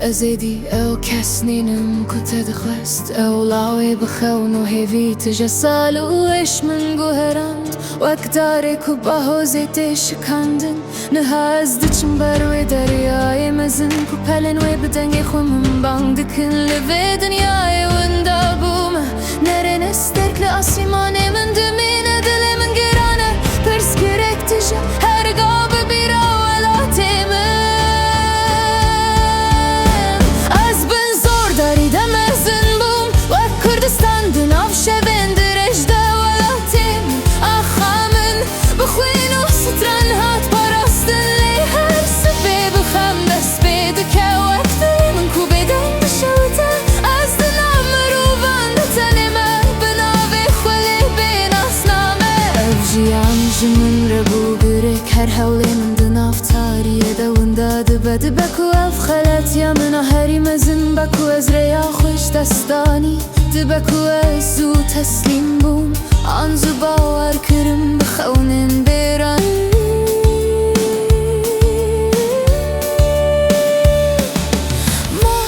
أزيدي أو كسنينم كنت دخست أو لاوي بخون وهيفي تجسال وإيش من جوهرند وأكدارك وباهو زيتش كاندن نهاز دتشمبر ودرياي مزن كوبالن وبدنجي خمم باندكن لفي دنياي وندابومه نرن استرك لأسيماني من دمينة دلي من جيرانه برس كيرك تجا هرقاب بيرا ولا تيمه Kürdistan'dan avşevendir ejde velatim Akhamın bıxwin u stran hat parastın li her sebebi xam besbedi kevakti min kubeden dışavta Azdın amr u vanda tanime binavi khwali bin asname Evjiyan jimin rebu gürek her hevli min dinav tariye de wunda dibedi beku ev khalat ya mina heri mezin beku ezreya خوش دستانی دبکو ازو تسلیم بوم آنزو باور کرم بخونن بیران ما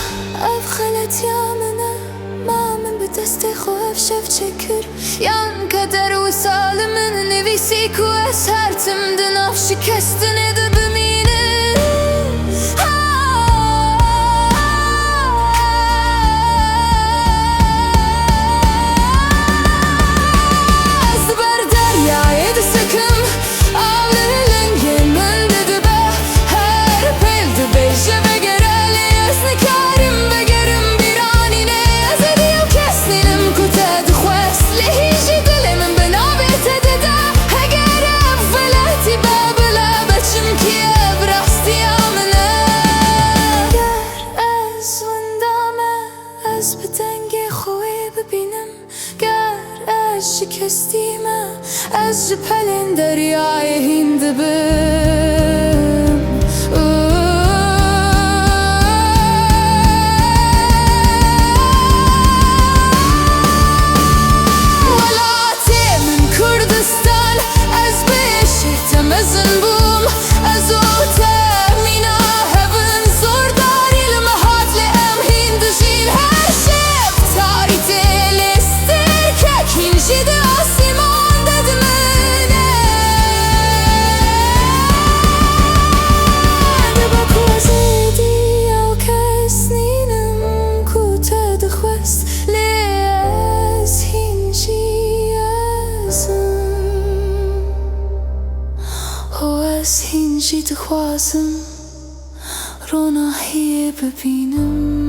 اف خلت یا منه ما من بدستی خوف شف چکر یان کدر و سال من نویسی کو از هرتم دناف شکستنه ده بمینه شکستیمه از جپلن دریای هند بم ولاتي من كردستان از بشت مزن بوم از اوتامينا هبن زور داري لمهات لأم هند جيل هر شب تاري تلستر كاكين جدا هینجی دخوازم روناهی ببینم